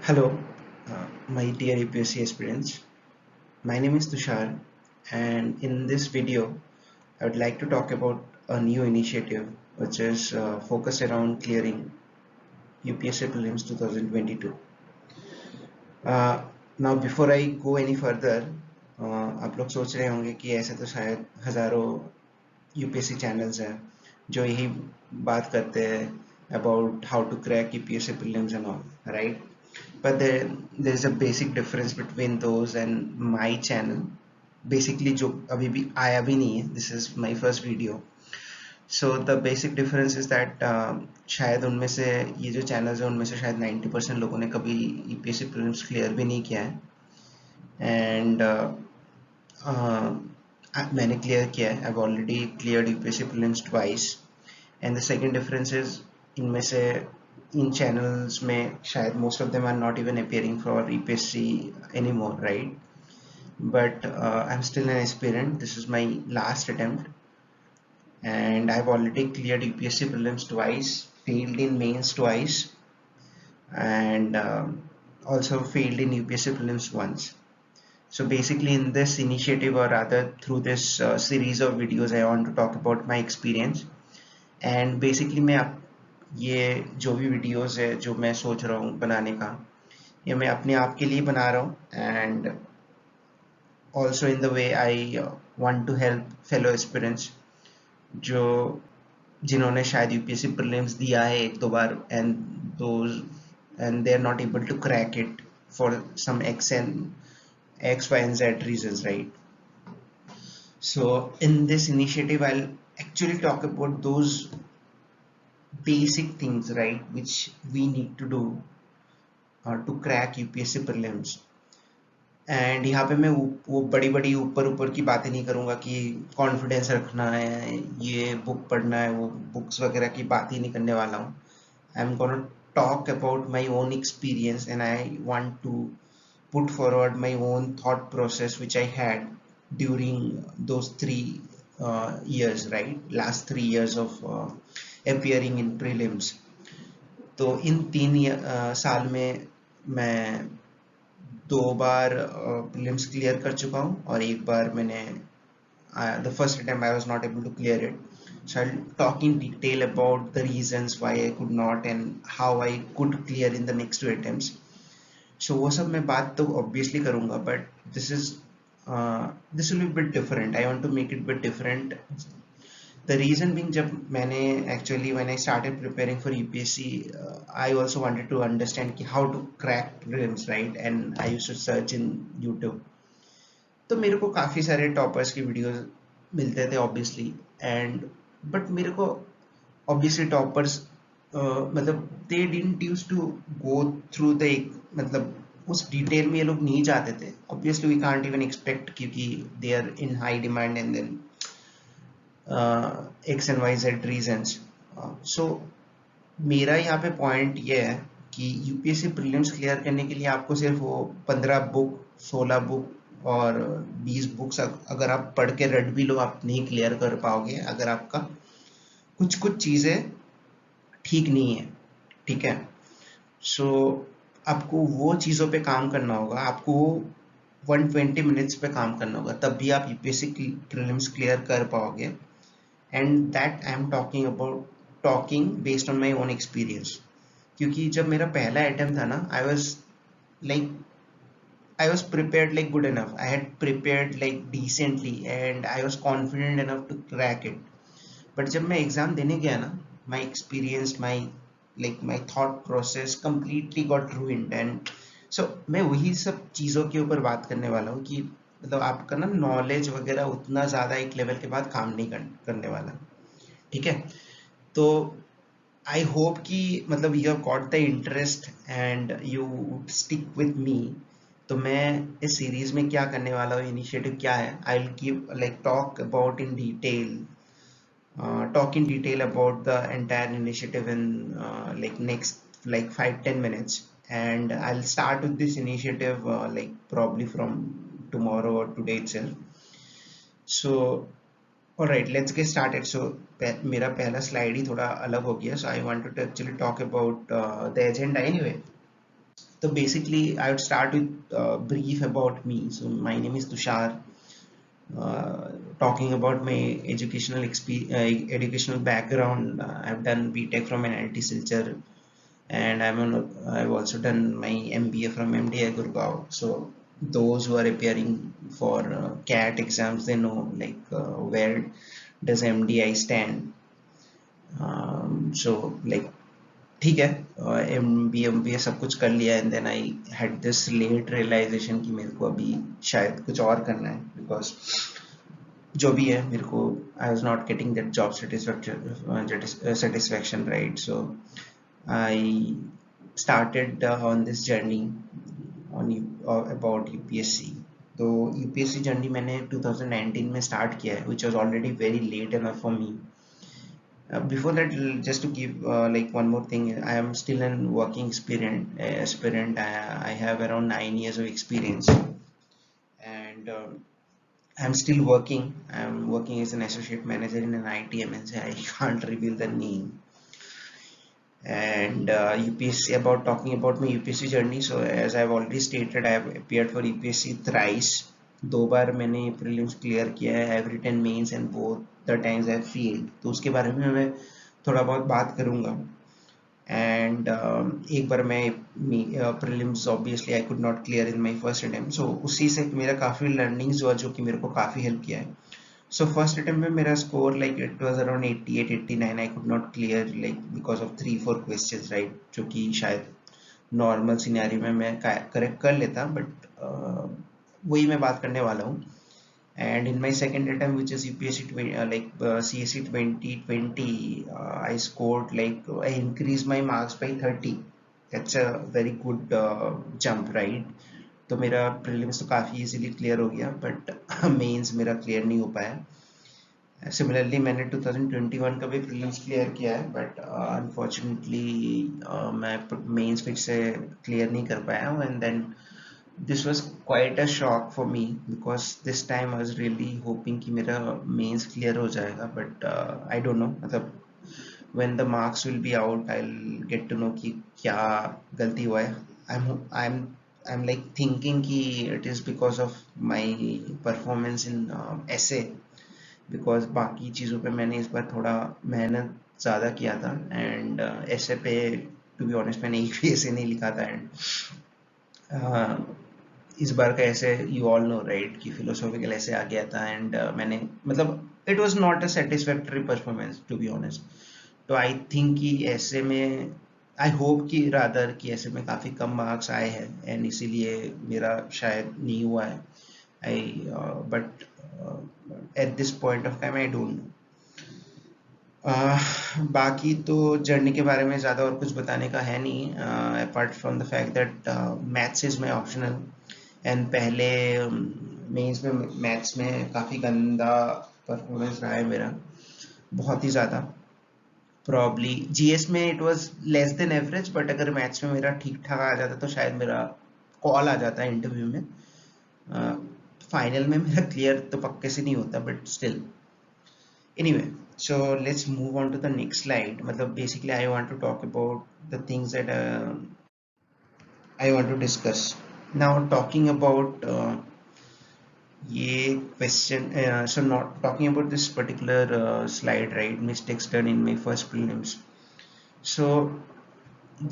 Hello, my dear UPSC aspirants. My name is Tushar, and in this video, I would like to talk about a new initiative which is focused around clearing UPSC Prelims 2022. Uh, Now, before I go any further, आप लोग सोच रहे होंगे कि ऐसे तो शायद हजारों यूपीएससी चैनल्स हैं जो यही बात करते हैं about how to crack UPSC prelims and all, right? But there is a basic difference between those and my channel. Basically जो अभी भी आया भी नहीं है, this is my first video. So the basic difference is that शायद उनमें से ये जो channels हैं उनमें से शायद 90% लोगों ने कभी UPSC prelims clear भी नहीं किया है, and uh, मैंने clear किया है. I've already cleared UPSC prelims twice, and the second difference is इनमें से इन channels में शायद most of them are not even appearing for UPSC anymore, right? But I'm still an aspirant. This is my last attempt, and I've already cleared UPSC prelims twice, failed in mains twice, and also failed in UPSC prelims once. So basically in this initiative, or rather through this series of videos, I want to talk about my experience. And basically मैं ये जो भी videos है जो मैं सोच रहा हूँ बनाने का, ये मैं अपने आप के लिए बना रहा हूँ, and also in the way I want to help fellow aspirants जो जिन्होंने शायद यूपीएससी प्रीलिम्स दिया है एक दो बार, and they are not able to crack it for some x y and z reasons, right? So in this initiative I'll actually talk about those basic things, right, which we need to do to crack UPSC prelims. And यहाँ पे मैं वो बड़ी बड़ी ऊपर ऊपर की बातें नहीं करूँगा कि कॉन्फिडेंस रखना है, ये बुक पढ़ना है, वो बुक्स वगैरह की बात ही नहीं करने वाला हूँ. I am gonna talk about my own experience, and I want to put forward my own thought process which I had during those 3 years, right? Last 3 years of appearing in prelims. तो इन 3 साल में मैं 2 बार prelims clear कर चुका हूँ, और एक बार मैंने the first attempt I was not able to clear it. So I'll talk in detail about the reasons why I could not and how I could clear in the next 2 attempts. So वो सब मैं बात तो obviously करूँगा, but this will be a bit different. I want to make it a bit different. The reason being, जब मैंने actually when I started preparing for UPSC, I also wanted to understand कि how to crack prelims, right? And I used to search in YouTube. तो मेरे को काफ़ी सारे toppers की videos मिलते थे obviously, and but मेरे को obviously टॉपर्स मतलब they didn't used to go through the, मतलब उस डिटेल में ये लोग नहीं जाते थे. obviously we can't even expect क्योंकि they are in high demand, and then x and y z reasons. So मेरा यहाँ पे पॉइंट ये है कि यूपीएससी प्रीलिम्स क्लियर करने के लिए आपको सिर्फ वो 15 बुक, 16 बुक और 20 बुक्स अगर आप पढ़ के रट भी लो, आप नहीं क्लियर कर पाओगे अगर आपका कुछ कुछ चीज़ें ठीक नहीं है, ठीक है? सो आपको वो चीज़ों पे काम करना होगा, आपको 120 मिनट्स पे काम करना होगा, तब भी आप यूपीएससी प्रीलिम्स क्लियर कर पाओगे. And that I am talking about talking based on my own experience. क्योंकि जब मेरा पहला अटेम्प्ट था ना, like I was prepared like good enough. I had prepared like decently, and I was confident enough to crack it. But जब मैं exam देने गया ना, my experience, my thought process completely got ruined. And so मैं वही सब चीज़ों के ऊपर बात करने वाला हूँ कि मतलब आपका ना नॉलेज वगैरह उतना ज़्यादा एक लेवल के बाद काम नहीं करने वाला, ठीक है? तो आई होप कि मतलब you have got the interest and you stick with me. तो मैं इस सीरीज में क्या करने वाला हूँ, इनिशिएटिव क्या है, I will give like talk about in detail, talk in detail about the entire initiative in like next like 5-10 minutes. And I'll start with this initiative like probably from tomorrow or today itself. So alright, let's get started. So मेरा पहला slide ही थोड़ा अलग हो गया, so I wanted to actually talk about the agenda anyway. So basically, I would start with a brief about me. So my name is Tushar. Talking about my educational background, I've done BTech from NIT Silchar, and I've also done my MBA from MDI Gurgaon. So those who are appearing for CAT exams, they know like where does MDI stand. So like ठीक है, M B ए सब कुछ कर लिया and then I had this late realisation कि मेरे को अभी शायद कुछ और करना है बिकॉज जो भी है मेरे को आई was not getting that job satisfaction right so I started on this journey on about UPSC. तो UPSC जर्नी मैंने 2019 में स्टार्ट किया है which was already very late enough for me. Before that, just to give like one more thing, I am still an working aspirant. I have around 9 years of experience, and I'm still working. I'm working as an associate manager in an IT MNC. I can't reveal the name. And UPSC, about talking about my UPSC journey. So as I've already stated, I have appeared for UPSC thrice. 2 बार मैंने prelims clear किया है, have written mains and both the times I have failed. तो उसके बारे में मैं थोड़ा बहुत बात करूंगा. एंड एक बार मैं prelims obviously I could not clear in my first attempt, so उसी से मेरा काफ़ी लर्निंग्स हुआ जो कि मेरे को काफ़ी हेल्प किया है. So first attempt में मेरा score like it was around 88, 89. I could not clear like because of 3-4 questions, right? जो कि शायद नॉर्मल सिनेरियो में मैं करेक्ट कर लेता, बट वही मैं बात करने वाला हूँ. And in my second attempt, which is UPSC CSC 2020, I scored like I increased my marks by 30. That's a very good jump, right? तो मेरा प्रीलिम्स तो काफ़ी इजीली क्लियर हो गया, बट मेंस मेरा क्लियर नहीं हो पाया. सिमिलरली मैंने 2021 का भी प्रीलिम्स क्लियर किया है, बट अनफॉर्चुनेटली मैं मेंस फिर से क्लियर नहीं कर पाया हूँ. And then this was quite a shock for me because this time I was really hoping कि मेरा मेंस क्लियर हो जाएगा, बट आई डोंट नो, मतलब when the marks will be out I'll get to know कि क्या गलती हुआ है. I'm I'm like thinking कि it is because of my performance in essay, because बाकी चीज़ों पे मैंने इस बार थोड़ा मेहनत ज़्यादा किया था. एंड essay पे to be honest मैंने एक भी essay नहीं लिखा था. एंड इस बार का ऐसे यू ऑल नो राइट कि फिलोसॉफिकल ऐसे आ गया था. एंड मैंने मतलब it was not a satisfactory performance to be honest. तो आई थिंक कि ऐसे में आई होप कि रादर कि ऐसे में काफ़ी कम मार्क्स आए हैं एंड इसीलिए मेरा शायद नहीं हुआ है. I but at this point of time I don't know. बाकी तो जर्नी के बारे में ज़्यादा और कुछ बताने का है नहीं, apart from the fact that maths is my optional. And पहले मेंस में मैथ्स में काफ़ी गंदा परफॉर्मेंस रहा है मेरा, बहुत ही ज़्यादा. प्रॉब्ली जीएस में it was less than average, but अगर मैथ्स में मेरा ठीक ठाक आ जाता तो शायद मेरा कॉल आ जाता है इंटरव्यू में. फाइनल में मेरा क्लियर तो पक्के से नहीं होता, but still anyway. So let's move on to the next slide. मतलब basically I want to talk about the things that I want to discuss now. Talking about ये question, so not talking about this particular slide, right? Mistakes done in my first prelims. So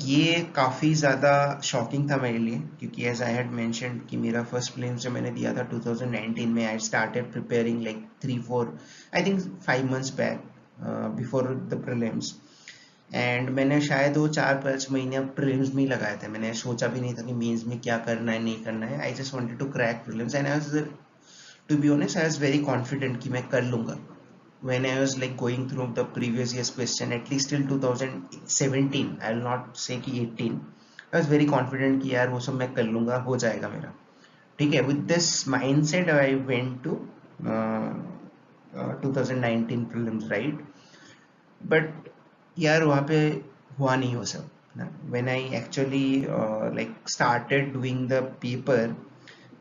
ये काफ़ी ज़्यादा shocking था मेरे लिए, क्योंकि as I had mentioned कि मेरा फर्स्ट प्रीलिम्स जो मैंने दिया था 2019 में, I started preparing like 3-4 I think 5 months back before the prelims. And मैंने शायद वो 4-5 महीने प्रीलिम्स में ही लगाए थे. मैंने सोचा भी नहीं था कि मेंस में क्या करना है नहीं करना है. I just wanted to crack prelims and I was, to be honest, I was very confident कि मैं कर लूँगा. When I was like going through the previous year's question, at least till 2017, I will not say कि 18, I was very confident कि यार वो सब मैं कर लूँगा, हो जाएगा मेरा. ठीक है, with this mindset I went to 2019 prelims, right? But यार वहाँ पे हुआ नहीं वो सब ना. When I actually like started doing the paper,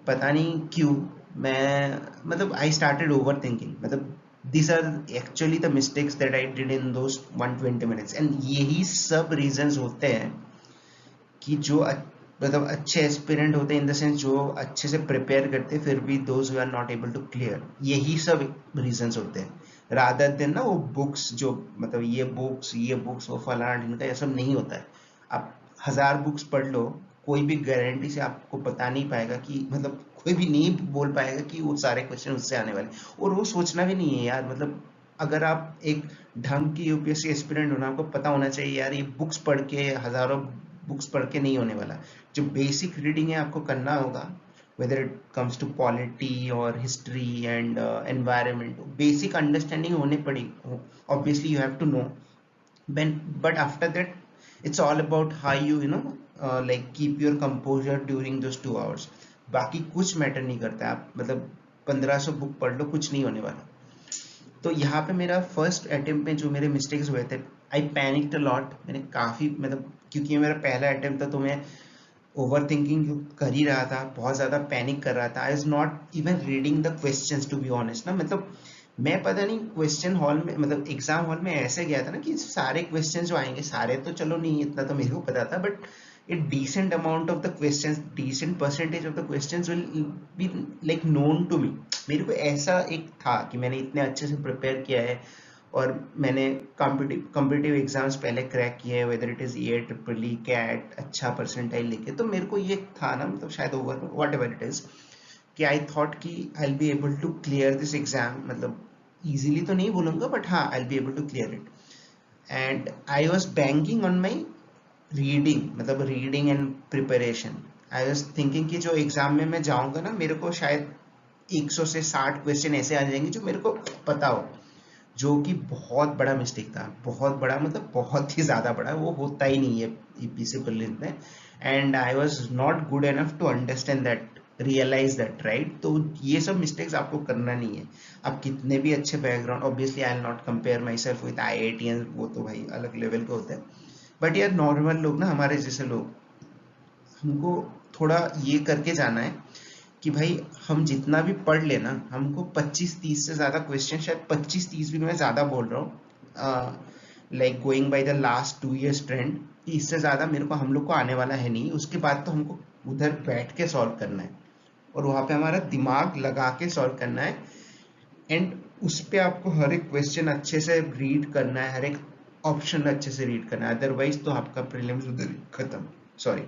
पता नहीं क्यों मैं मतलब I started overthinking. मतलब these are actually the mistakes that I did in those 120 minutes. And यही सब reasons होते हैं कि जो मतलब अच्छे एस्पिरेंट होते हैं इन द सेंस जो अच्छे से प्रिपेयर करते फिर भी those who are not able to clear, यही सब रीजंस होते हैं रादर देन ना वो बुक्स जो मतलब ये बुक्स वो फलाना इनका ये सब नहीं होता है। आप 1000 बुक्स पढ़ लो, कोई भी गारंटी से आपको बता नहीं पाएगा कि मतलब कोई भी नहीं बोल पाएगा कि वो सारे क्वेश्चन उससे आने वाले, और वो सोचना भी नहीं है यार। मतलब अगर आप एक ढंग की यूपीएससी एस्पिरेंट होना, आपको पता होना चाहिए यार ये बुक्स पढ़ के हजारों बुक्स पढ़ के नहीं होने वाला। जो बेसिक रीडिंग है आपको करना होगा, whether it comes to polity or history and environment, basic understanding होने पड़ेगी, obviously you have to know when, but after that it's all about how you know like keep your composure during those 2 hours। बाकी कुछ matter नहीं करता, आप मतलब 1500 book पढ़ लो कुछ नहीं होने वाला। तो यहाँ पे मेरा फर्स्ट अटेम्प्ट में जो मेरे मिस्टेक्स हुए थे, आई पैनिक्ड अ लॉट। मैंने काफ़ी मतलब क्योंकि ये मेरा पहला अटेम्प्ट था तो मैं ओवर थिंकिंग कर ही रहा था, बहुत ज़्यादा पैनिक कर रहा था। I was not even reading the questions to be honest ना। मतलब मैं पता नहीं क्वेश्चन हॉल में मतलब एग्जाम हॉल में ऐसे गया था ना कि सारे क्वेश्चन जो आएंगे, सारे तो चलो नहीं इतना तो मेरे को पता था, but a decent amount of the questions, decent percentage of the questions will be like known to me। मेरे को ऐसा एक था कि मैंने इतने अच्छे से प्रिपेयर किया है और मैंने कॉम्पिटिटिव एग्जाम्स पहले क्रैक किए हैं, वेदर इट इज ये ट्रिपल ई कैट अच्छा परसेंटाइल लेके, तो मेरे को ये था ना मतलब शायद over whatever it is कि आई थॉट कि I will be able to clear this exam. मतलब इजीली तो नहीं बोलूंगा बट हाँ I will be able to clear it. And I was banking on my reading, मतलब reading and preparation. I was thinking कि जो exam में मैं जाऊंगा ना मेरे को शायद 100 से 60 क्वेश्चन ऐसे आ जाएंगे जो मेरे को पता हो, जो कि बहुत बड़ा मिस्टेक था। बहुत बड़ा मतलब बहुत ही ज़्यादा बड़ा, वो होता ही नहीं है ईपीसी प्रीलिम्स में। And I was not good enough to understand that, realise that, right. तो ये सब मिस्टेक्स आपको करना नहीं है। आप कितने भी अच्छे background, obviously I will not compare my self with IITians, वो तो भाई अलग लेवल के होते हैं, बट यार नॉर्मल लोग ना, हमारे जैसे लोग, हमको थोड़ा ये करके जाना है कि भाई हम जितना भी पढ़ लेना, हमको 25-30 से ज़्यादा क्वेश्चन, शायद 25-30 भी मैं ज़्यादा बोल रहा हूँ, like going by the last 2 years trend, इससे ज़्यादा मेरे को हम लोग को आने वाला है नहीं। उसके बाद तो हमको उधर बैठ के सॉल्व करना है और वहाँ पे हमारा दिमाग लगा के सॉल्व करना है। एंड उस पे आपको हर एक क्वेश्चन अच्छे से रीड करना है, हर एक ऑप्शन अच्छे से रीड करना है, अदरवाइज तो आपका प्रीलिम्स उधर खत्म। सॉरी।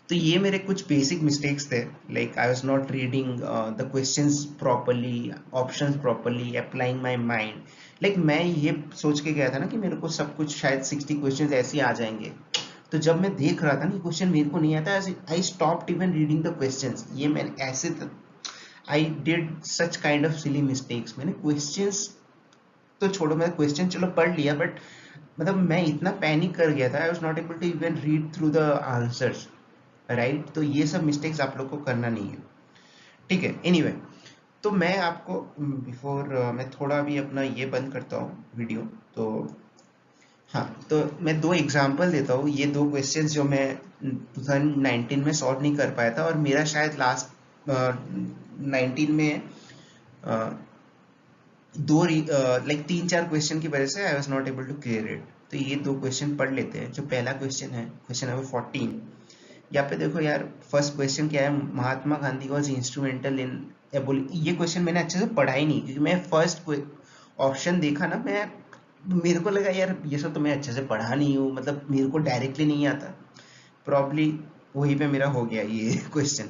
तो ये मेरे कुछ बेसिक मिस्टेक्स थे, like I was not reading the questions properly, options properly, applying my mind. Like मैं ये सोच के गया था ना कि मेरे को सब कुछ शायद 60 क्वेश्चंस ऐसे ही आ जाएंगे। तो जब मैं देख रहा था ना क्वेश्चन मेरे को नहीं आता, I stopped even reading the questions. ये मैंने ऐसे I did such kind of silly mistakes. मैंने क्वेश्चंस तो छोड़ो, मैं क्वेश्चन चलो पढ़ लिया, बट मतलब मैं इतना पैनिक कर गया था, I was not able to even read through the answers, right. तो ये सब मिस्टेक्स आप लोग को करना नहीं है, ठीक है। एनीवे, तो मैं आपको बिफोर मैं थोड़ा भी अपना ये बंद करता हूँ वीडियो, तो हाँ, तो मैं दो एग्जांपल देता हूँ। ये दो क्वेश्चंस जो मैं 2019 में सॉल्व नहीं कर पाया था, और मेरा शायद लास्ट 19 में अ, लाइक 3-4 क्वेश्चन की वजह से I was not able to clear it. तो ये दो क्वेश्चन पढ़ लेते हैं। जो पहला क्वेश्चन है, क्वेश्चन नंबर 14। यहाँ पे देखो यार, फर्स्ट क्वेश्चन क्या है, महात्मा गांधी वॉज इंस्ट्रूमेंटल इन ये क्वेश्चन मैंने अच्छे से पढ़ा ही नहीं, क्योंकि मैं फर्स्ट ऑप्शन देखा ना, मैं मेरे को लगा यार ये सब तो मैं अच्छे से पढ़ा नहीं हूँ, मतलब मेरे को डायरेक्टली नहीं आता। प्रॉब्ली वहीं पे मेरा हो गया ये क्वेश्चन,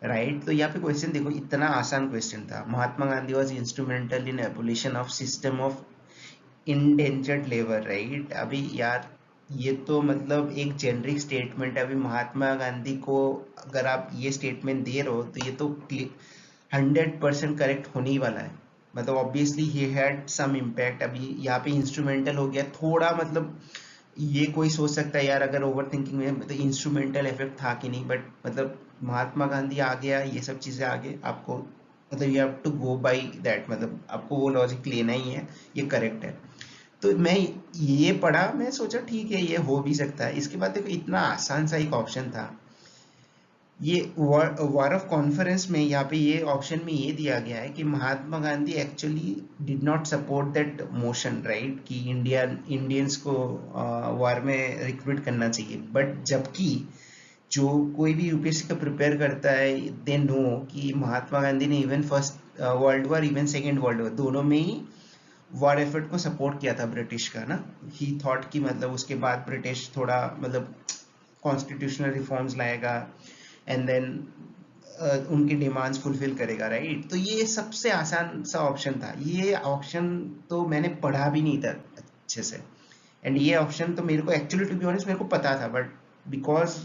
राइट। तो यहाँ पे क्वेश्चन देखो, इतना आसान क्वेश्चन था। Mahatma Gandhi was instrumental in abolition of system of indentured labour, right. अभी यार ये तो मतलब एक जेनरिक स्टेटमेंट है। अभी महात्मा गांधी को अगर आप ये स्टेटमेंट दे रहे हो तो ये तो 100% करेक्ट होने ही वाला है। मतलब obviously he had some impact. अभी यहाँ पे इंस्ट्रूमेंटल हो गया थोड़ा, मतलब ये कोई सोच सकता है यार अगर ओवर थिंकिंग में मतलब इंस्ट्रूमेंटल इफेक्ट था कि नहीं, बट मतलब महात्मा गांधी आ गया, ये सब चीजें आगे आपको मतलब you have to go by that, मतलब आपको वो लॉजिक लेना ही है, ये करेक्ट है। तो मैं ये पढ़ा, मैं सोचा ठीक है ये हो भी सकता है। इसके बाद देखो इतना आसान सा एक ऑप्शन था, ये वार ऑफ कॉन्फ्रेंस में यहाँ पे ये ऑप्शन में ये दिया गया है कि Mahatma Gandhi actually did not support that motion, right, कि इंडियंस को वार में रिक्रूट करना चाहिए। बट जबकि जो कोई भी यूपीएससी का प्रिपेयर करता है दे नो कि महात्मा गांधी ने even first world war even second world war दोनों में ही वॉर एफर्ट को सपोर्ट किया था ब्रिटिश का ना। ही थॉट कि मतलब उसके बाद ब्रिटिश थोड़ा मतलब कॉन्स्टिट्यूशनल रिफॉर्म्स लाएगा एंड देन उनकी डिमांड्स फुलफिल करेगा, राइट। तो ये सबसे आसान सा ऑप्शन था, ये ऑप्शन तो मैंने पढ़ा भी नहीं था अच्छे से। एंड ये ऑप्शन तो मेरे को एक्चुअली टू बी ऑनेस्ट मेरे को पता था, but because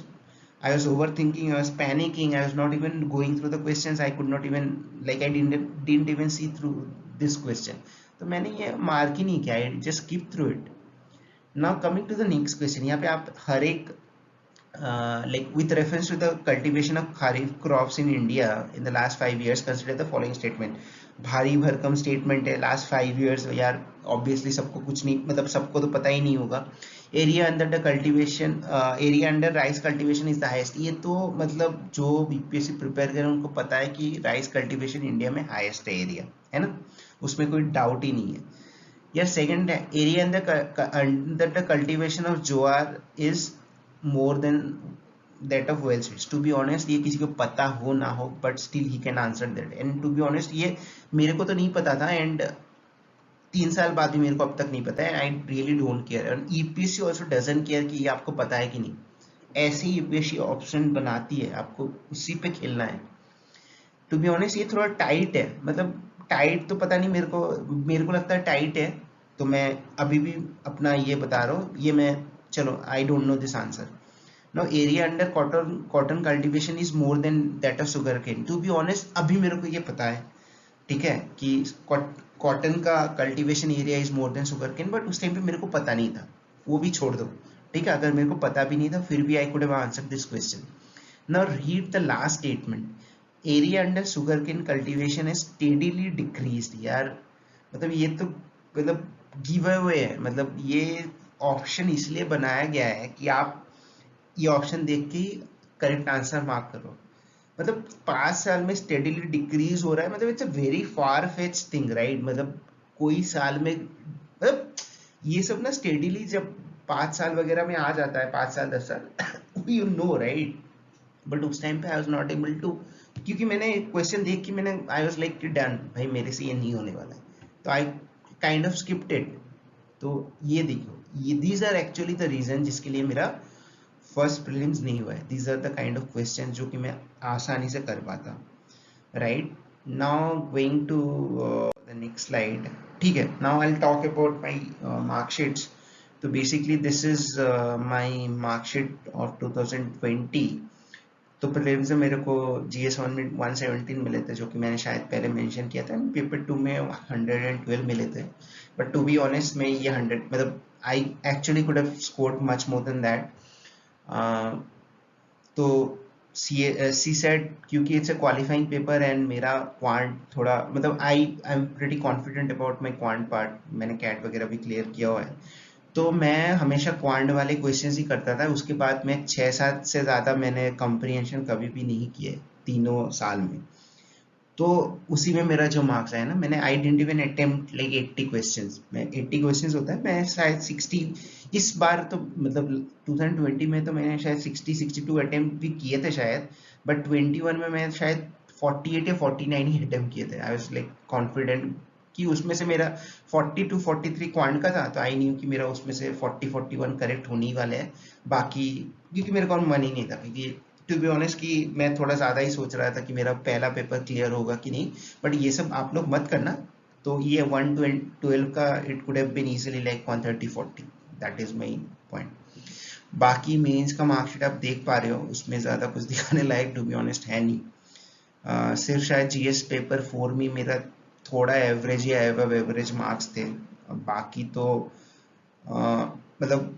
I was overthinking, I was panicking, I was not even going through the questions, I could not even like I didn't even see through this question. तो मैंने ये mark ही नहीं किया, I just skip through it. Now coming to the next question, यहाँ पे आप हर एक like with reference to the cultivation of kharif crops in India in the last 5 years, consider the following statement. भारी भरकम statement है, last 5 years यार obviously सबको कुछ नहीं, मतलब सबको तो पता ही नहीं होगा। Area under the cultivation, area under rice cultivation is the highest, ये तो मतलब जो बीपीएससी प्रिपेयर करें उनको पता है कि राइस कल्टीवेशन इंडिया में हाईएस्ट है एरिया, है ना, उसमें कोई डाउट ही नहीं है। या सेकंड है area under the cultivation of jowar is more than that of well seeds. To be honest ये किसी को पता हो ना हो but still he can answer that, and to be honest ये मेरे को तो नहीं पता था, एंड 3 साल बाद भी मेरे को अब तक नहीं पता है। I really don't care, and EPSC also doesn't care कि ये आपको पता है कि नहीं। ऐसे ही यूपीएससी ऑप्शन बनाती है, आपको उसी पे खेलना है। टू बी ऑनेस्ट ये थोड़ा टाइट है, मतलब टाइट तो पता नहीं, मेरे को लगता है टाइट है, तो मैं अभी भी अपना ये बता रहा हूँ, ये मैं चलो I don't know this answer. Now area under cotton cultivation is more than that of sugarcane. To be honest अभी मेरे को ये पता है, ठीक है, कि कॉटन का cultivation area is more than sugarcane, but उस टाइम पे मेरे को पता नहीं था, वो भी छोड़ दो, ठीक है। अगर मेरे को पता भी नहीं था फिर भी I could have answered this question. Now read the last statement, area under sugarcane cultivation is steadily decreased। यार मतलब ये तो मतलब गिव अवे है, मतलब ये ऑप्शन इसलिए बनाया गया है कि आप ये ऑप्शन देख के करेक्ट आंसर मार्क करो। मतलब 5 साल में स्टेडीली डिक्रीज हो रहा है, मतलब it's a very far fetch thing, right. मतलब कोई साल में मतलब ये सब ना स्टेडीली जब 5 साल वगैरह में आ जाता है, 5 साल 10 साल यू नो राइट, बट उस टाइम पे I was not able to, क्योंकि मैंने क्वेश्चन देख के मैंने आई वाज लाइक डन भाई मेरे से ये नहीं होने वाला है, तो I kind of skipped it. तो ये देखो, ये these are actually the reason जिसके लिए मेरा फर्स्ट प्रीलिम्स नहीं हुआ है। These are the kind of question जो कि मैं आसानी से कर पाता, right. Now going to the next slide, ठीक है। Now I will talk about my marksheets. So basically this is my marksheet of 2020। तो प्रीलिम्स में मेरे को GS1 में 117 मिले थे, जो कि मैंने शायद पहले मेंशन किया था। पेपर 2 में 112 मिले थे, बट टू बी ऑनेस्ट मैं ये 100 मतलब I actually could have scored much more than that. तो सी सेट क्योंकि it's a qualifying paper and मेरा क्वांट थोड़ा मतलब I am pretty confident about my quant part, मैंने कैट वगैरह भी क्लियर किया हुआ है, तो मैं हमेशा क्वांट वाले क्वेश्चंस ही करता था। उसके बाद मैं 6-7 से ज़्यादा मैंने कंप्रीहेंशन कभी भी नहीं किए तीनों साल में। तो उसी में मेरा जो मार्क्स आया ना, मैंने I didn't even attempt like 80 questions, मैं 80 क्वेश्चंस होता है, मैं शायद 60 इस बार तो मतलब 2020 में तो मैंने शायद 60-62 अटेम्प्ट भी किए थे शायद, बट 21 में मैं शायद 48 या 49 ही अटेम्प्ट किए थे। आई वाज लाइक कॉन्फिडेंट कि उसमें से मेरा 42-43 क्वांट का था, तो आई न्यू कि मेरा उसमें से 40-41 करेक्ट होने ही वाले हैं। बाकी क्योंकि मेरे को मन ही नहीं था, क्योंकि टू बी ऑनेस्ट कि मैं थोड़ा ज़्यादा ही सोच रहा था कि मेरा पहला पेपर क्लियर होगा कि नहीं, बट ये सब आप लोग मत करना। तो ये 112 का it could have been easily like 130-40, that is my point. बाकी मेंस का मार्कशीट आप देख पा रहे हो, उसमें ज़्यादा कुछ दिखाने लायक टू बी ऑनेस्ट है नहीं। सिर्फ शायद GS पेपर 4 में मेरा थोड़ा एवरेज या एवब एवरेज मार्क्स थे, बाकी तो मतलब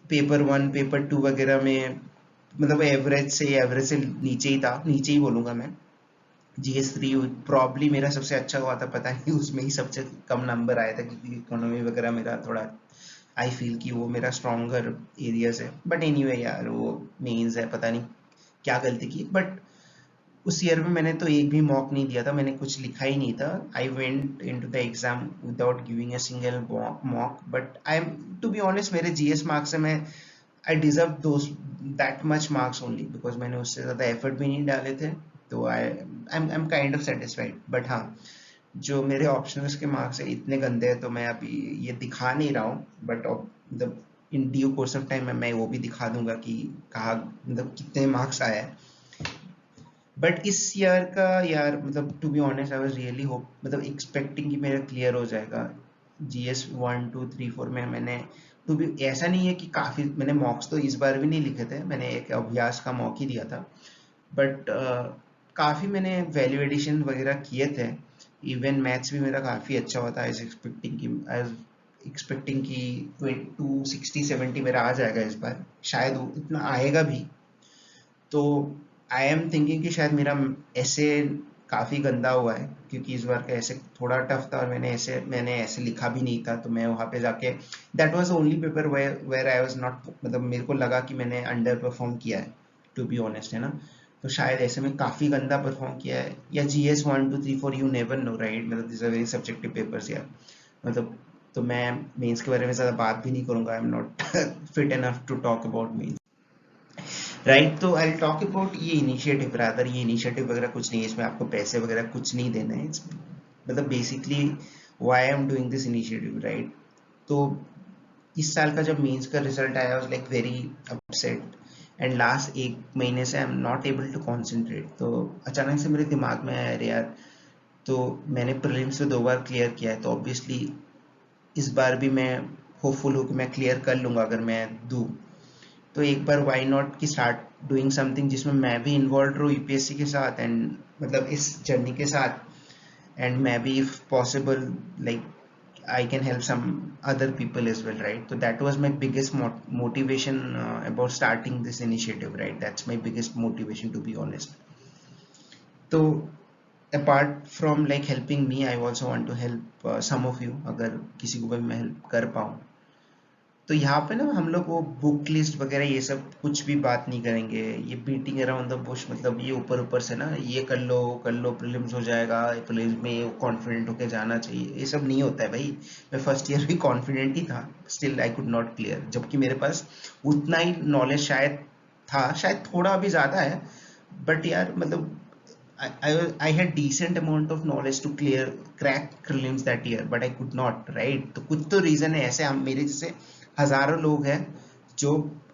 पेपर 1 पेपर 2 वगैरह में मतलब एवरेज से नीचे ही था, नीचे ही बोलूंगा मैं। GS3 प्रॉब्ली मेरा सबसे अच्छा हुआ था, पता नहीं उसमें ही सबसे कम नंबर आया था, क्योंकि इकोनॉमी वगैरह मेरा थोड़ा आई फील कि वो मेरा स्ट्रॉन्गर एरियाज है। बट एनीवे यार वो मेंस है, पता नहीं क्या गलती की, बट उस ईयर में मैंने तो एक भी मॉक नहीं दिया था, मैंने कुछ लिखा ही नहीं था। I went into the exam without giving a single mock, but I am to be honest मेरे GS मार्क्स से मैं I deserve those that much marks only because मैंने उससे ज़्यादा एफर्ट भी नहीं डाले थे, तो I am kind of satisfied. But हाँ, जो मेरे ऑप्शनल्स के मार्क्स है इतने गंदे हैं, तो मैं अभी ये दिखा नहीं रहा हूँ, बट मतलब in due course of time मैं वो भी दिखा दूंगा कि कहा मतलब कितने मार्क्स आए हैं। बट इस ईयर का यार मतलब to be honest I was really hope मतलब एक्सपेक्टिंग कि मेरा क्लियर हो जाएगा। जीएस 1 2 3 4 में मैंने टू बी ऐसा नहीं है कि काफ़ी मैंने मॉक्स तो इस बार भी नहीं लिखे थे, मैंने एक अभ्यास का मॉक ही दिया था। बट काफ़ी मैंने वैल्यू एडिशन वगैरह किए थे। इवन मैथ्स भी मेरा काफ़ी अच्छा हुआ था। आई एक्सपेक्टिंग कि 260 70 मेरा आ जाएगा इस बार, शायद इतना आएगा भी। तो आई एम थिंकिंग कि शायद मेरा ऐसे काफ़ी गंदा हुआ है, क्योंकि इस बार का ऐसे थोड़ा टफ था और मैंने ऐसे लिखा भी नहीं था, तो मैं वहाँ पे जाके that was only paper where I was not मतलब मेरे को लगा कि मैंने अंडर परफॉर्म किया है, टू बी ऑनेस्ट, है ना। तो शायद ऐसे में काफ़ी गंदा परफॉर्म किया है, या GS 1 2 3 4 you never know right, मतलब this are very subjective papers यार। मतलब तो मैं मेंस के बारे में ज़्यादा बात भी नहीं करूँगा, I am not fit enough to talk about mains, right. तो आई टॉक अबाउट ये इनिशिएटिव, रादर ये इनिशिएटिव वगैरह कुछ नहीं है, इसमें आपको पैसे वगैरह कुछ नहीं देना है। मतलब basically why I am doing this initiative, right. तो इस साल का जब मेंस का रिजल्ट आया, I was like very upset, and last 1 महीने से I am not able to concentrate. तो अचानक से मेरे दिमाग में आया, अरे यार, तो मैंने प्रीलिम्स में 2 बार क्लियर किया है, तो ऑब्वियसली इस बार भी मैं होपफुल हूँ कि मैं क्लियर कर लूँगा अगर मैं दूँ। तो एक बार व्हाई नॉट कि स्टार्ट डूइंग समथिंग जिसमें मैं भी इन्वॉल्व रहूँ यूपीएससी के साथ, एंड मतलब इस जर्नी के साथ, एंड मैं भी if possible like I can help some other people as well, right? So that was my biggest motivation about starting this initiative, right? That's my biggest motivation, to be honest. So apart from like helping me, I also want to help some of you, अगर किसी को भी मैं help कर पाऊँ। तो यहाँ पे ना हम लोग वो बुक लिस्ट वगैरह ये सब कुछ भी बात नहीं करेंगे, ये बीटिंग अराउंड द बुश, मतलब ये ऊपर ऊपर से ना ये कर लो प्रीलिम्स हो जाएगा, प्रीलिम्स में कॉन्फिडेंट होके जाना चाहिए, ये सब नहीं होता है भाई। मैं फर्स्ट ईयर भी कॉन्फिडेंट ही था, still I could not clear, जबकि मेरे पास उतना ही नॉलेज शायद था, शायद थोड़ा अभी ज़्यादा है, बट यार मतलब I had decent amount of knowledge to crack prelims that year, but I could not, right? तो कुछ तो रीजन है ऐसे, हम मेरे जैसे हजारों लोग हैं जो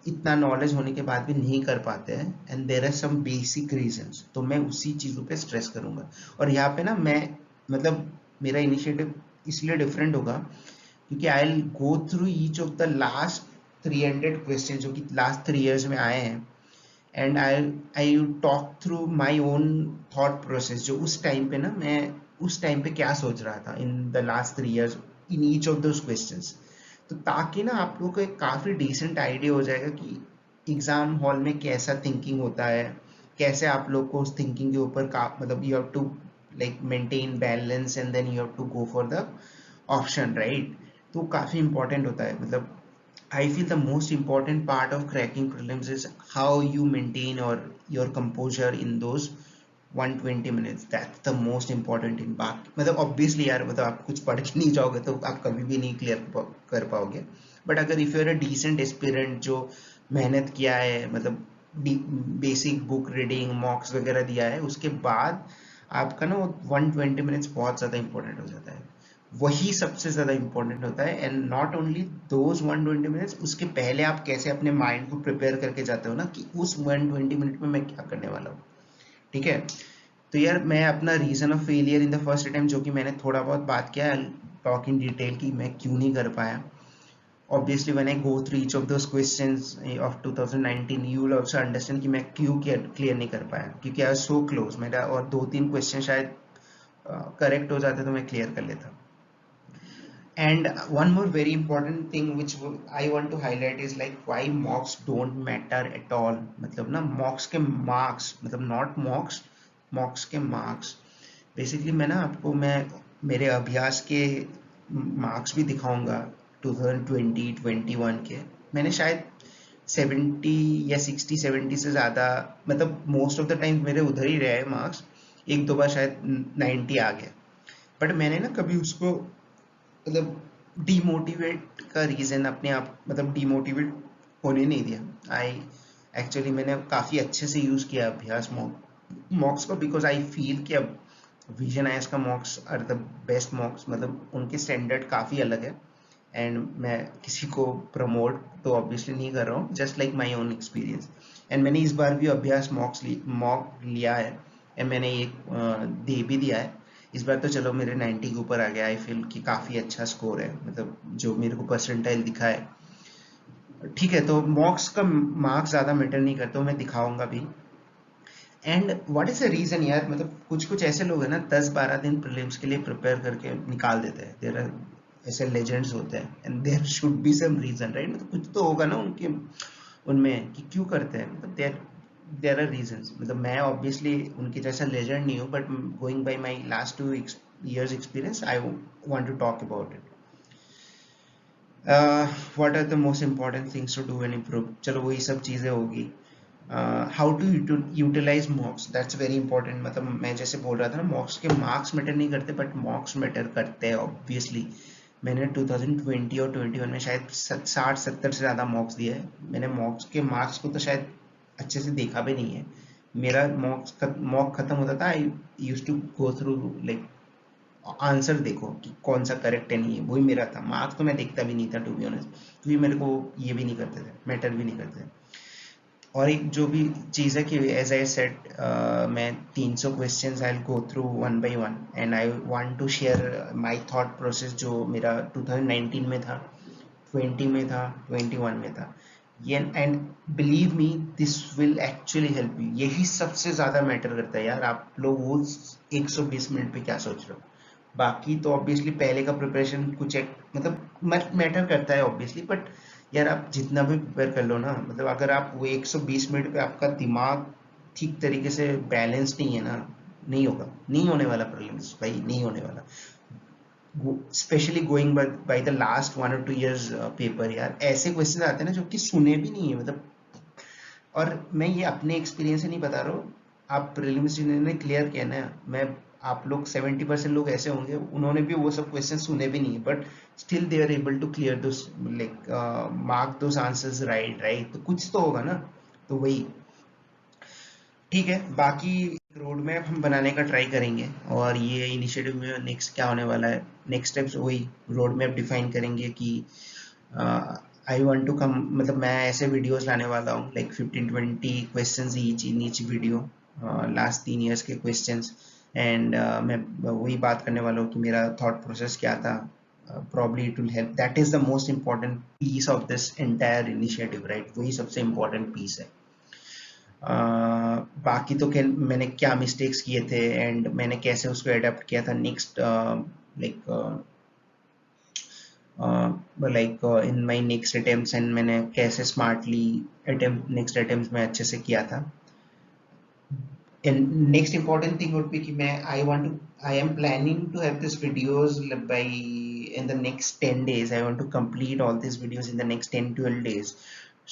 इतना नॉलेज होने के बाद भी नहीं कर पाते हैं, and there are some basic reasons. तो मैं उसी चीज़ों पे स्ट्रेस करूंगा, और यहाँ पे ना मैं मतलब मेरा इनिशिएटिव इसलिए डिफरेंट होगा क्योंकि I will go through each of the last 300 question जो कि लास्ट 3 years में आए हैं, and I talk through my own thought process, जो उस टाइम पे ना मैं उस टाइम पे क्या सोच रहा था in the last 3 years in each of those questions. तो ताकि ना आप लोगों को एक काफ़ी डिसेंट आइडिया हो जाएगा कि एग्ज़ाम हॉल में कैसा थिंकिंग होता है, कैसे आप लोग को उस थिंकिंग के ऊपर का मतलब you have to like maintain balance, and then you have to go for the option, right. तो काफ़ी इंपॉर्टेंट होता है, मतलब I feel the most important part of cracking prelims is how you maintain or your composure in those 120 minutes. That's the most important in बाकी मतलब obviously यार मतलब आप कुछ पढ़ के नहीं जाओगे तो आप कभी भी नहीं क्लियर कर पाओगे, बट अगर if you're a decent aspirant जो मेहनत किया है, मतलब बेसिक बुक रीडिंग मॉक्स वगैरह दिया है, उसके बाद आपका ना वो 120 मिनट्स बहुत ज़्यादा इंपॉर्टेंट हो जाता है, वही सबसे ज़्यादा इंपॉर्टेंट होता है। And not only those 120 minutes, उसके पहले आप कैसे अपने माइंड को प्रिपेयर करके जाते हो ना कि उस 120 मिनट में मैं क्या करने वाला हूँ, ठीक है। तो यार मैं अपना reason of failure in the first attempt, जो कि मैंने थोड़ा बहुत बात किया, टॉक इन डिटेल की मैं क्यों नहीं कर पाया। Obviously when I go through each of those questions of 2019 you will also understand कि मैं क्यों क्लियर नहीं कर पाया, क्योंकि I was so close, मेरा और 2 3 क्वेश्चन शायद करेक्ट हो जाते तो मैं क्लियर कर लेता। And one more very important thing which I want to highlight is like why mocks don't matter at all। मतलब ना mocks के marks मतलब not mocks के marks, बेसिकली मैं मेरे अभ्यास के मार्क्स भी दिखाऊंगा 2020-21 के। मैंने शायद 70 या 60 70 से ज़्यादा, मतलब मोस्ट ऑफ द टाइम मेरे उधर ही रहे मार्क्स, एक दो बार शायद 90 आ गए, बट मैंने ना कभी उसको मतलब डीमोटिवेट का रीज़न अपने आप मतलब डीमोटिवेट होने नहीं दिया। आई एक्चुअली मैंने काफ़ी अच्छे से यूज़ किया अभ्यास मॉक्स को, बिकॉज आई फील कि अब विजन आईएएस का mocks are the best mocks, मतलब उनके स्टैंडर्ड काफ़ी अलग है। एंड मैं किसी को प्रमोट तो ऑब्वियसली नहीं कर रहा हूँ, just like my own experience. And मैंने इस बार भी अभ्यास मॉक लिया है, एंड मैंने एक दे भी दिया है। इस बार तो चलो मेरे 90 के ऊपर आ गया। आई फील कि काफ़ी अच्छा स्कोर है, मतलब जो मेरे को परसेंटाइल दिखा है। ठीक है, तो मॉक्स का मार्क्स ज़्यादा मैटर नहीं करते, मैं दिखाऊंगा भी। And what is the reason यार, मतलब कुछ कुछ ऐसे लोग हैं ना 10-12 दिन प्रीलिम्स के लिए प्रिपेयर करके निकाल देते हैं। देर आर ऐसे लेजेंड्स होते हैं, and there should be some reason, right? मतलब कुछ तो होगा ना उनके उनमें कि क्यों करते हैं, मतलब देयर आर रीजंस। मतलब मैं ऑब्वियसली उनके जैसा लेजेंड नहीं हूँ, but going by my last 2 years experience, I want to talk about it. What are the most important things to do and improve, चलो वही सब चीज़ें होगी। How to utilise mocks, that's very important. मतलब मैं जैसे बोल रहा था ना, मॉक्स के मार्क्स मैटर नहीं करते, बट मॉक्स मैटर करते हैं ऑब्वियसली। मैंने 2020 और 21 में शायद 60-70 से ज़्यादा मॉक्स दिए हैं। मैंने मॉक्स के मार्क्स को तो शायद अच्छे से देखा भी नहीं है। मेरा मॉक खत्म होता था, I use to go through like answer देखो कि कौन सा करेक्ट है, नहीं है, वही मेरा था। मार्क्स तो मैं देखता भी नहीं था टू बी ऑनेस्ट, क्योंकि मेरे को ये भी नहीं करते थे, मैटर भी नहीं करते थे। और एक जो भी चीज़ है कि एज आई सेड, मैं 300 questions I go through one by one, and I want to share my thought process जो मेरा 2019 में था, 20 में था, 21 में था। ये and believe me, this will actually help you. यही सबसे ज़्यादा मैटर करता है यार। आप लोग वो 120 मिनट पे क्या सोच रहे हो, बाकी तो ऑब्वियसली पहले का प्रिपरेशन कुछ एक मतलब मैटर करता है ऑब्वियसली, बट यार आप जितना भी प्रिपेयर कर लो ना, मतलब अगर आप वो 120 मिनट पे आपका दिमाग ठीक तरीके से बैलेंस नहीं है ना, नहीं होगा, नहीं होने वाला प्रीलिम्स भाई, नहीं होने वाला। Specially going by the last 1 or 2 years paper, यार ऐसे क्वेश्चन आते हैं ना जो कि सुने भी नहीं है, मतलब। और मैं ये अपने एक्सपीरियंस से नहीं बता रहा हूँ, आप प्रीलिम्स जिन्होंने क्लियर किया ना, मैं आप लोग 70% लोग ऐसे होंगे उन्होंने भी वो सब क्वेश्चन सुने भी नहीं है, but still they are able to clear those, like mark those answers, right right, तो कुछ तो होगा ना। तो वही, ठीक है। बाकी रोड मैप हम बनाने का ट्राई करेंगे, और ये इनिशिएटिव में नेक्स्ट क्या होने वाला है, नेक्स्ट स्टेप्स वही रोड मैप डिफाइन करेंगे कि आई वांट टू कम, मतलब मैं ऐसे वीडियोस लाने वाला हूँ like 15-20 questions each in each video, last 3 years के क्वेश्चंस। एंड मैं वही बात करने वाला हूँ कि मेरा थॉट प्रोसेस क्या था। Probably it will help, that is the most important piece of this entire initiative, right? वही सबसे इम्पॉर्टेंट पीस है। बाकी तो मैंने क्या मिस्टेक्स किए थे एंड मैंने कैसे उसको अडेप्ट किया था next, like in my next attempts, and मैंने कैसे स्मार्टली अटेम्प्ट नेक्स्ट अटेम्प्ट्स में अच्छे से किया था। And next important thing would be कि मैं I am planning to have these videos by in the next 10 days. I want to complete all these videos in the next 10-12 days.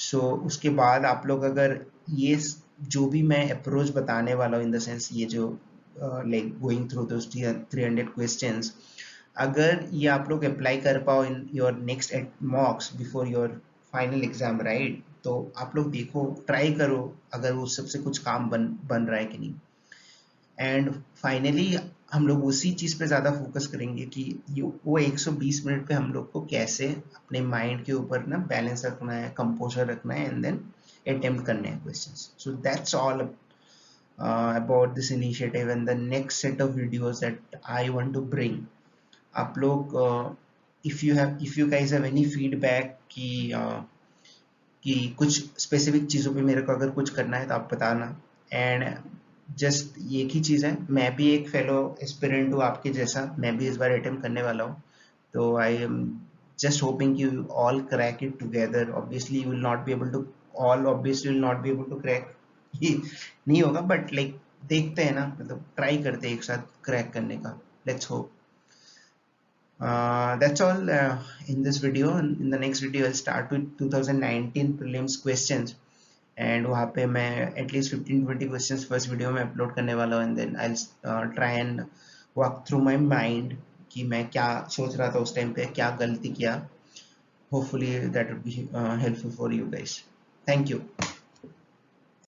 So उसके बाद आप लोग अगर ये जो भी मैं अप्रोच बताने वाला हूँ, इन द सेंस ये जो लाइक गोइंग थ्रू दोस 300 क्वेश्चंस, अगर ये आप लोग अप्लाई कर पाओ in your next मॉक्स before your final exam, right? तो आप लोग देखो, ट्राई करो अगर उस सबसे कुछ काम बन बन रहा है कि नहीं। एंड फाइनली हम लोग उसी चीज़ पे ज़्यादा फोकस करेंगे कि वो 120 मिनट पे हम लोग को कैसे अपने माइंड के ऊपर ना बैलेंस रखना है, कंपोजर रखना है, एंड देन अटेम्प्ट करने हैं questions. So that's all about this initiative and the next set of videos that I want to bring. आप लोग if you guys have any feedback कि कुछ स्पेसिफिक चीज़ों पे मेरे को अगर कुछ करना है तो आप बताना। एंड जस्ट एक ही चीज़ है, मैं भी एक फेलो एस्पिरेंट हूँ आपके जैसा, मैं भी इस बार अटेम्प्ट करने वाला हूँ। तो I am just hoping you all crack it together. Obviously you will not be able to all obviously will not be able to crack, ये नहीं होगा, बट लाइक देखते हैं ना, मतलब ट्राई करते हैं एक साथ क्रैक करने का। Let's hope. That's all in this video. In the next video I'll start with 2019 prelims questions, and वहाँ पे मैं at least 15-20 questions first video में अपलोड करने वाला हूँ, and then I'll try and walk through my mind कि मैं क्या सोच रहा था उस टाइम पे, क्या गलती किया, Hopefully that would be helpful for you guys. Thank you.